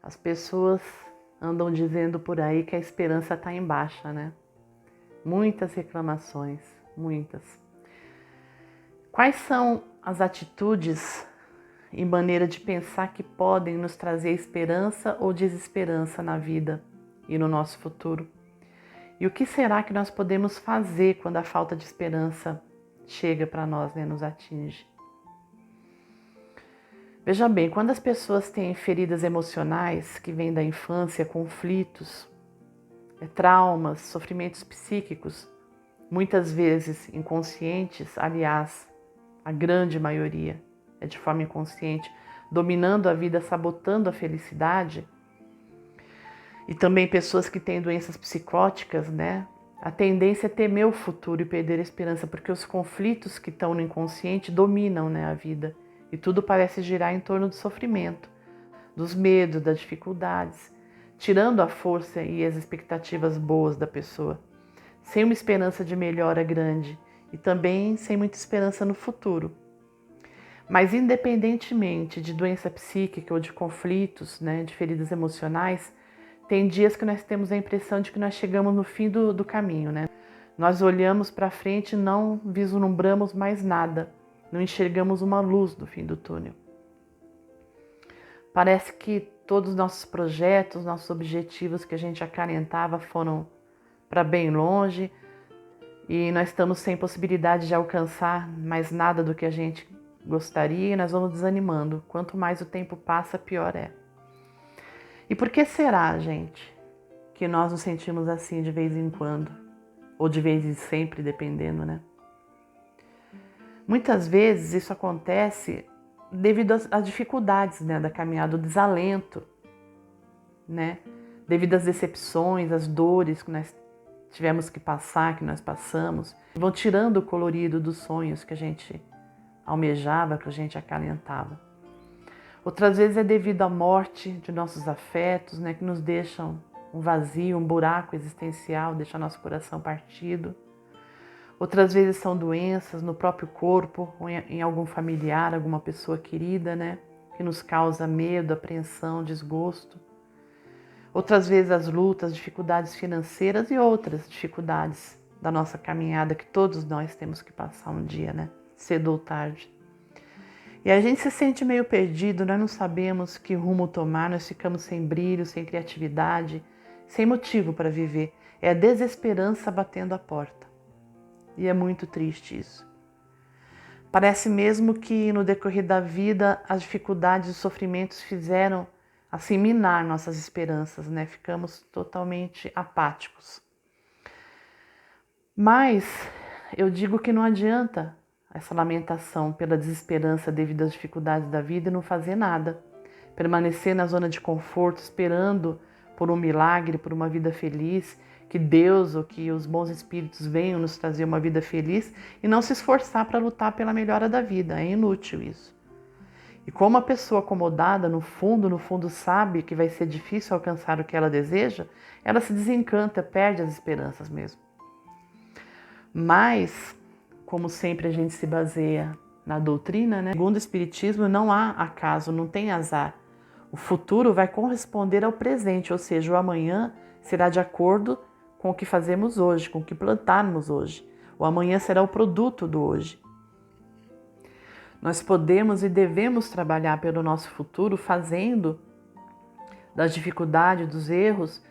As pessoas andam dizendo por aí que a esperança está em baixa, né? Muitas reclamações, muitas. Quais são as atitudes e maneira de pensar que podem nos trazer esperança ou desesperança na vida e no nosso futuro? E o que será que nós podemos fazer quando a falta de esperança chega para nós, né, nos atinge? Veja bem, quando as pessoas têm feridas emocionais que vêm da infância, conflitos, traumas, sofrimentos psíquicos, muitas vezes inconscientes, aliás, a grande maioria é de forma inconsciente, dominando a vida, sabotando a felicidade, e também pessoas que têm doenças psicóticas, né? A tendência é temer o futuro e perder a esperança, porque os conflitos que estão no inconsciente dominam, né, a vida. E tudo parece girar em torno do sofrimento, dos medos, das dificuldades, tirando a força e as expectativas boas da pessoa, sem uma esperança de melhora grande e também sem muita esperança no futuro. Mas independentemente de doença psíquica ou de conflitos, né, de feridas emocionais, tem dias que nós temos a impressão de que nós chegamos no fim do caminho, né? Nós olhamos para frente e não vislumbramos mais nada, não enxergamos uma luz do fim do túnel. Parece que todos os nossos projetos, nossos objetivos que a gente acalentava foram para bem longe e nós estamos sem possibilidade de alcançar mais nada do que a gente gostaria e nós vamos desanimando. Quanto mais o tempo passa, pior é. E por que será, gente, que nós nos sentimos assim de vez em quando? Ou de vez em sempre, dependendo, né? Muitas vezes isso acontece devido às dificuldades, né, da caminhada, o desalento, né? Devido às decepções, às dores que nós tivemos que passar, que nós passamos, vão tirando o colorido dos sonhos que a gente almejava, que a gente acalentava. Outras vezes é devido à morte de nossos afetos, né, que nos deixam um vazio, um buraco existencial, deixa nosso coração partido. Outras vezes são doenças no próprio corpo, ou em algum familiar, alguma pessoa querida, né, que nos causa medo, apreensão, desgosto. Outras vezes as lutas, dificuldades financeiras e outras dificuldades da nossa caminhada que todos nós temos que passar um dia, né, cedo ou tarde. E a gente se sente meio perdido, nós não sabemos que rumo tomar, nós ficamos sem brilho, sem criatividade, sem motivo para viver. É a desesperança batendo a porta. E é muito triste isso. Parece mesmo que no decorrer da vida as dificuldades e os sofrimentos fizeram assim minar nossas esperanças, né? Ficamos totalmente apáticos. Mas eu digo que não adianta essa lamentação pela desesperança devido às dificuldades da vida e não fazer nada. Permanecer na zona de conforto, esperando por um milagre, por uma vida feliz, que Deus ou que os bons espíritos venham nos trazer uma vida feliz e não se esforçar para lutar pela melhora da vida. É inútil isso. E como a pessoa acomodada, no fundo sabe que vai ser difícil alcançar o que ela deseja, ela se desencanta, perde as esperanças mesmo. Mas, como sempre a gente se baseia na doutrina, né? Segundo o Espiritismo, não há acaso, não tem azar. O futuro vai corresponder ao presente, ou seja, o amanhã será de acordo com o que fazemos hoje, com o que plantarmos hoje. O amanhã será o produto do hoje. Nós podemos e devemos trabalhar pelo nosso futuro fazendo das dificuldades, dos erros,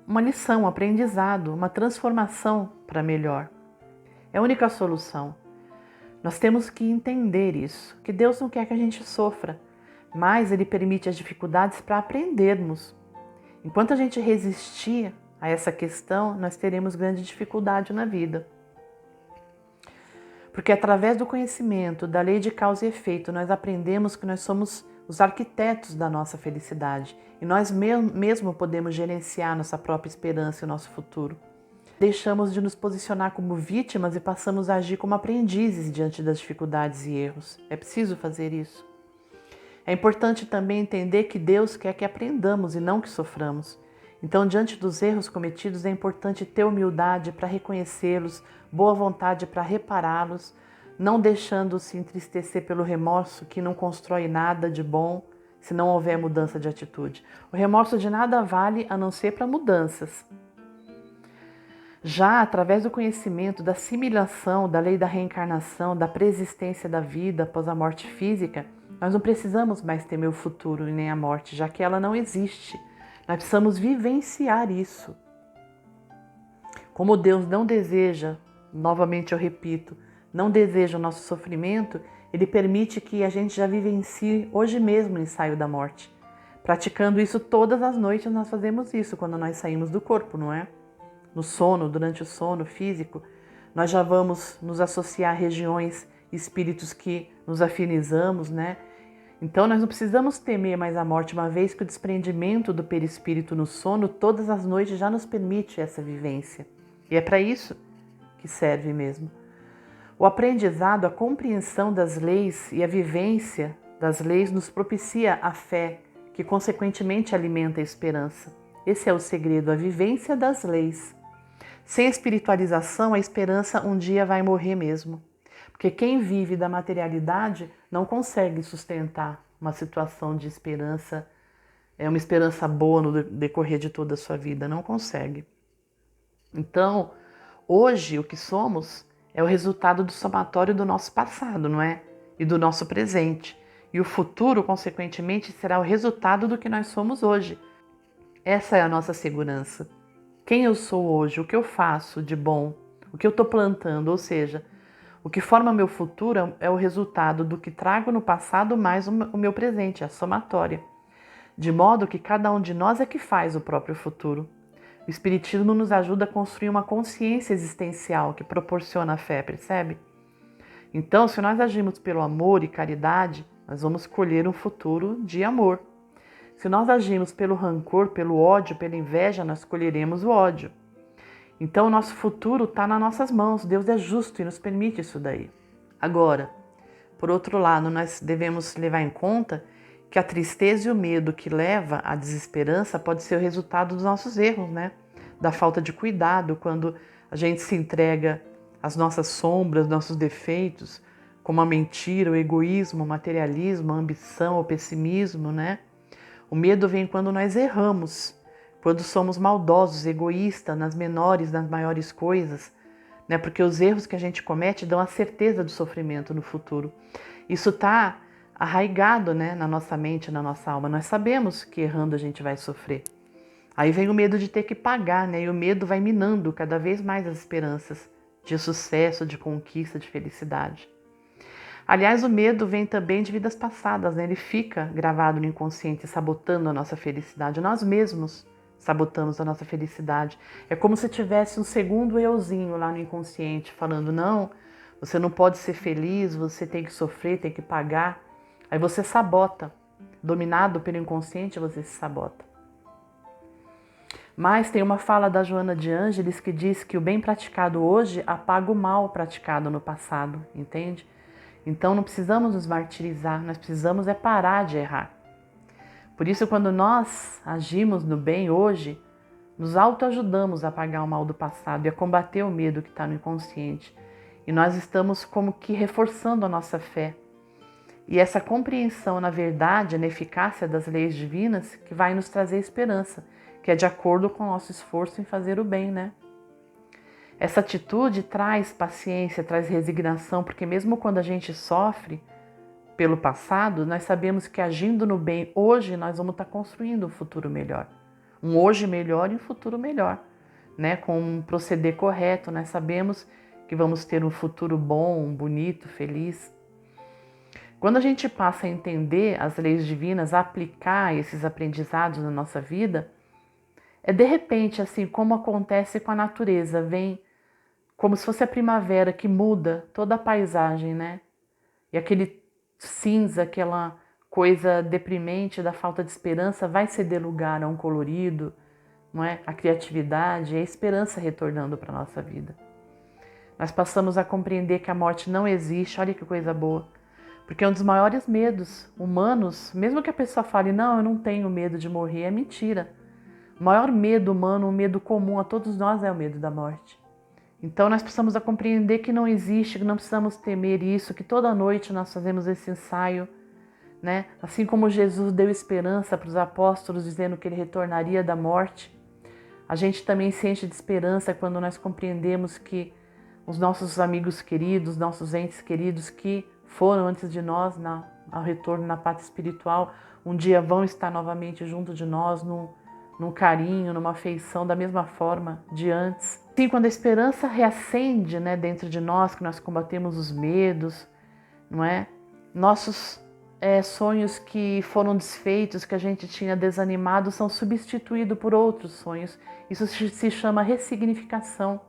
uma lição, um aprendizado, uma transformação para melhor. É a única solução. Nós temos que entender isso, que Deus não quer que a gente sofra, mas Ele permite as dificuldades para aprendermos. Enquanto a gente resistir a essa questão, nós teremos grande dificuldade na vida. Porque através do conhecimento, da lei de causa e efeito, nós aprendemos que nós somos os arquitetos da nossa felicidade e nós mesmo podemos gerenciar nossa própria esperança e o nosso futuro. Deixamos de nos posicionar como vítimas e passamos a agir como aprendizes diante das dificuldades e erros. É preciso fazer isso. É importante também entender que Deus quer que aprendamos e não que soframos. Então, diante dos erros cometidos, é importante ter humildade para reconhecê-los, boa vontade para repará-los, não deixando-se entristecer pelo remorso que não constrói nada de bom, se não houver mudança de atitude. O remorso de nada vale a não ser para mudanças. Já através do conhecimento da assimilação, da lei da reencarnação, da preexistência da vida após a morte física, nós não precisamos mais temer o futuro e nem a morte, já que ela não existe. Nós precisamos vivenciar isso. Como Deus não deseja, novamente eu repito, não deseja o nosso sofrimento, Ele permite que a gente já vivencie hoje mesmo o ensaio da morte. Praticando isso todas as noites, nós fazemos isso quando nós saímos do corpo, não é? No sono, durante o sono físico, nós já vamos nos associar a regiões, espíritos que nos afinizamos, né? Então nós não precisamos temer mais a morte, uma vez que o desprendimento do perispírito no sono todas as noites já nos permite essa vivência. E é para isso que serve mesmo. O aprendizado, a compreensão das leis e a vivência das leis nos propicia a fé, que consequentemente alimenta a esperança. Esse é o segredo, a vivência das leis. Sem espiritualização, a esperança um dia vai morrer mesmo. Porque quem vive da materialidade não consegue sustentar uma situação de esperança, uma esperança boa no decorrer de toda a sua vida, não consegue. Então, hoje o que somos é o resultado do somatório do nosso passado, não é? E do nosso presente. E o futuro, consequentemente, será o resultado do que nós somos hoje. Essa é a nossa segurança. Quem eu sou hoje, o que eu faço de bom, o que eu estou plantando, ou seja, o que forma meu futuro é o resultado do que trago no passado mais o meu presente, a somatória. De modo que cada um de nós é que faz o próprio futuro. O Espiritismo nos ajuda a construir uma consciência existencial que proporciona a fé, percebe? Então, se nós agimos pelo amor e caridade, nós vamos colher um futuro de amor. Se nós agimos pelo rancor, pelo ódio, pela inveja, nós colheremos o ódio. Então, o nosso futuro está nas nossas mãos. Deus é justo e nos permite isso daí. Agora, por outro lado, nós devemos levar em conta que a tristeza e o medo que leva à desesperança pode ser o resultado dos nossos erros, né? Da falta de cuidado, quando a gente se entrega às nossas sombras, nossos defeitos, como a mentira, o egoísmo, o materialismo, a ambição, o pessimismo, né? O medo vem quando nós erramos, quando somos maldosos, egoístas nas menores, nas maiores coisas, né? Porque os erros que a gente comete dão a certeza do sofrimento no futuro. Isso está arraigado, né, na nossa mente, na nossa alma. Nós sabemos que errando a gente vai sofrer. Aí vem o medo de ter que pagar, né? E o medo vai minando cada vez mais as esperanças de sucesso, de conquista, de felicidade. Aliás, o medo vem também de vidas passadas, né? Ele fica gravado no inconsciente, sabotando a nossa felicidade. Nós mesmos sabotamos a nossa felicidade. É como se tivesse um segundo euzinho lá no inconsciente falando: não, você não pode ser feliz, você tem que sofrer, tem que pagar. Aí você sabota. Dominado pelo inconsciente, você se sabota. Mas tem uma fala da Joana de Ângeles que diz que o bem praticado hoje apaga o mal praticado no passado, entende? Então não precisamos nos martirizar, nós precisamos parar de errar. Por isso, quando nós agimos no bem hoje, nos autoajudamos a apagar o mal do passado e a combater o medo que está no inconsciente. E nós estamos como que reforçando a nossa fé. E essa compreensão na verdade, na eficácia das leis divinas, que vai nos trazer esperança, que é de acordo com o nosso esforço em fazer o bem, né? Essa atitude traz paciência, traz resignação, porque mesmo quando a gente sofre pelo passado, nós sabemos que agindo no bem hoje, nós vamos estar construindo um futuro melhor. Um hoje melhor e um futuro melhor, né? Com um proceder correto, nós sabemos que vamos ter um futuro bom, bonito, feliz. Quando a gente passa a entender as leis divinas, a aplicar esses aprendizados na nossa vida, é de repente assim como acontece com a natureza, vem como se fosse a primavera que muda toda a paisagem, né? E aquele cinza, aquela coisa deprimente da falta de esperança vai ceder lugar a um colorido, não é? A criatividade e a esperança retornando para a nossa vida. Nós passamos a compreender que a morte não existe, olha que coisa boa. Porque é um dos maiores medos humanos, mesmo que a pessoa fale, não, eu não tenho medo de morrer, é mentira. O maior medo humano, um medo comum a todos nós é o medo da morte. Então nós precisamos compreender que não existe, que não precisamos temer isso, que toda noite nós fazemos esse ensaio, né? Assim como Jesus deu esperança para os apóstolos, dizendo que ele retornaria da morte, a gente também se enche de esperança quando nós compreendemos que os nossos amigos queridos, nossos entes queridos que foram antes de nós ao retorno na pátria espiritual, um dia vão estar novamente junto de nós num carinho, numa afeição da mesma forma de antes. Sim, quando a esperança reacende, né, dentro de nós, que nós combatemos os medos, não é? Nossos sonhos que foram desfeitos, que a gente tinha desanimado, são substituídos por outros sonhos. Isso se chama ressignificação,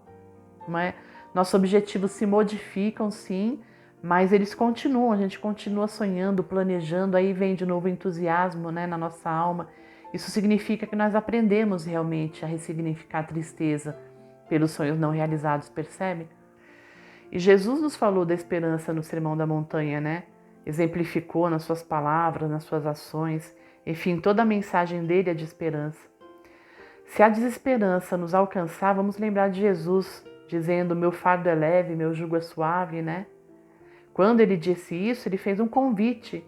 não é? Nossos objetivos se modificam, sim, mas eles continuam, a gente continua sonhando, planejando, aí vem de novo o entusiasmo, né, na nossa alma. Isso significa que nós aprendemos realmente a ressignificar a tristeza pelos sonhos não realizados, percebe? E Jesus nos falou da esperança no Sermão da Montanha, né? Exemplificou nas suas palavras, nas suas ações, enfim, toda a mensagem dele é de esperança. Se a desesperança nos alcançar, vamos lembrar de Jesus, dizendo: meu fardo é leve, meu jugo é suave, né? Quando ele disse isso, ele fez um convite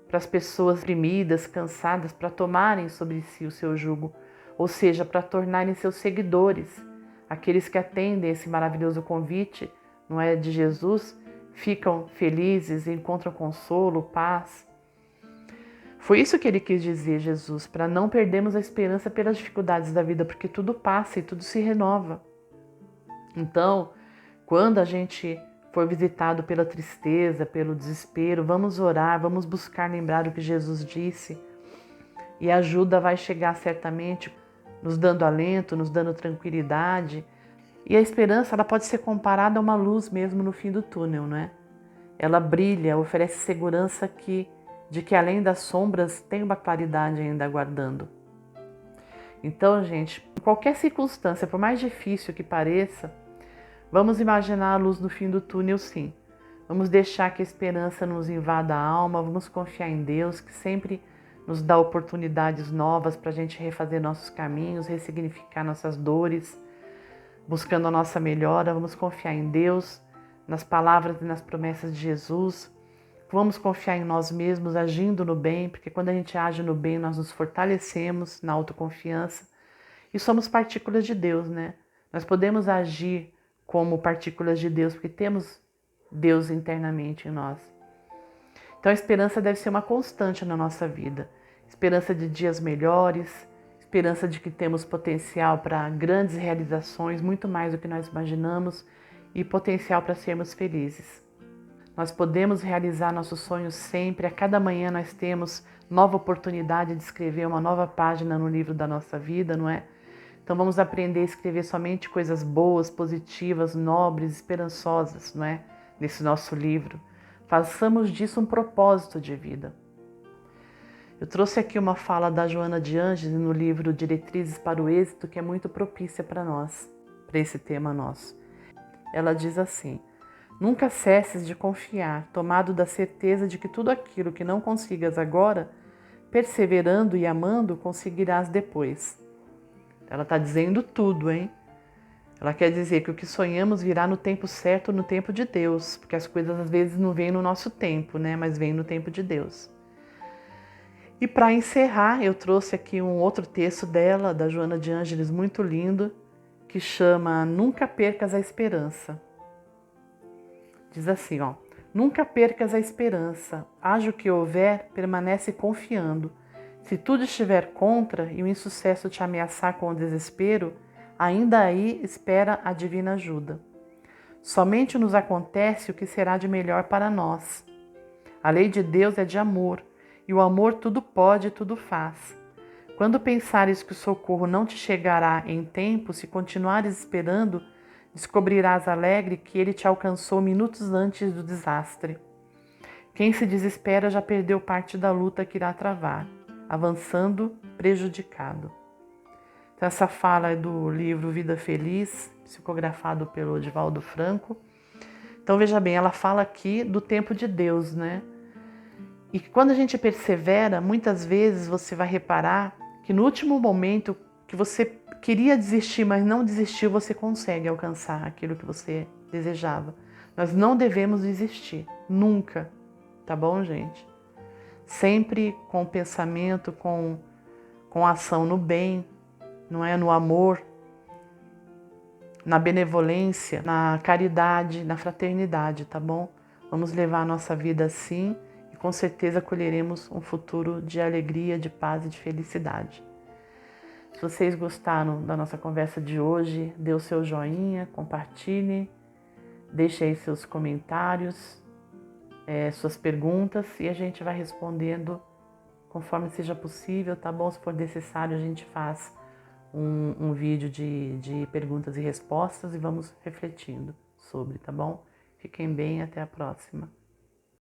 para as pessoas oprimidas, cansadas, para tomarem sobre si o seu jugo, ou seja, para tornarem seus seguidores. Aqueles que atendem esse maravilhoso convite, não é, de Jesus, ficam felizes, encontram consolo, paz. Foi isso que ele quis dizer, Jesus, para não perdermos a esperança pelas dificuldades da vida, porque tudo passa e tudo se renova. Então, quando a gente for visitado pela tristeza, pelo desespero, vamos orar, vamos buscar lembrar o que Jesus disse, e a ajuda vai chegar certamente, nos dando alento, nos dando tranquilidade. E a esperança, ela pode ser comparada a uma luz mesmo no fim do túnel, não é? Ela brilha, oferece segurança de que além das sombras tem uma claridade ainda aguardando. Então, gente, em qualquer circunstância, por mais difícil que pareça, vamos imaginar a luz no fim do túnel, sim. Vamos deixar que a esperança nos invada a alma, vamos confiar em Deus, que sempre nos dá oportunidades novas para a gente refazer nossos caminhos, ressignificar nossas dores, buscando a nossa melhora. Vamos confiar em Deus, nas palavras e nas promessas de Jesus. Vamos confiar em nós mesmos, agindo no bem, porque quando a gente age no bem, nós nos fortalecemos na autoconfiança e somos partículas de Deus, né? Nós podemos agir como partículas de Deus, porque temos Deus internamente em nós. Então a esperança deve ser uma constante na nossa vida. Esperança de dias melhores, esperança de que temos potencial para grandes realizações, muito mais do que nós imaginamos, e potencial para sermos felizes. Nós podemos realizar nossos sonhos sempre, a cada manhã nós temos nova oportunidade de escrever uma nova página no livro da nossa vida, não é? Então vamos aprender a escrever somente coisas boas, positivas, nobres, esperançosas, não é? Nesse nosso livro. Façamos disso um propósito de vida. Eu trouxe aqui uma fala da Joana de Ângeles no livro Diretrizes para o Êxito, que é muito propícia para nós, para esse tema nosso. Ela diz assim: nunca cesses de confiar, tomado da certeza de que tudo aquilo que não consigas agora, perseverando e amando, conseguirás depois. Ela está dizendo tudo, hein? Ela quer dizer que o que sonhamos virá no tempo certo, no tempo de Deus, porque as coisas às vezes não vêm no nosso tempo, né? Mas vêm no tempo de Deus. E para encerrar, eu trouxe aqui um outro texto dela, da Joana de Ângeles, muito lindo, que chama Nunca Percas a Esperança. Diz assim, ó: nunca percas a esperança, haja o que houver, permanece confiando. Se tudo estiver contra e o insucesso te ameaçar com o desespero, ainda aí espera a divina ajuda. Somente nos acontece o que será de melhor para nós. A lei de Deus é de amor, e o amor tudo pode e tudo faz. Quando pensares que o socorro não te chegará em tempo, se continuares esperando, descobrirás alegre que ele te alcançou minutos antes do desastre. Quem se desespera já perdeu parte da luta que irá travar, avançando prejudicado. Então, essa fala é do livro Vida Feliz, psicografado pelo Divaldo Franco. Então veja bem, ela fala aqui do tempo de Deus, né? E quando a gente persevera, muitas vezes você vai reparar que no último momento que você queria desistir, mas não desistiu, você consegue alcançar aquilo que você desejava. Nós não devemos desistir, nunca, tá bom, gente? sempre com pensamento, com ação no bem, não é? No amor, na benevolência, na caridade, na fraternidade, tá bom? Vamos levar a nossa vida assim e com certeza colheremos um futuro de alegria, de paz e de felicidade. Se vocês gostaram da nossa conversa de hoje, dê o seu joinha, compartilhe, deixe aí seus comentários, suas perguntas e a gente vai respondendo conforme seja possível, tá bom? Se for necessário, a gente faz um vídeo de perguntas e respostas e vamos refletindo sobre, tá bom? Fiquem bem, até a próxima.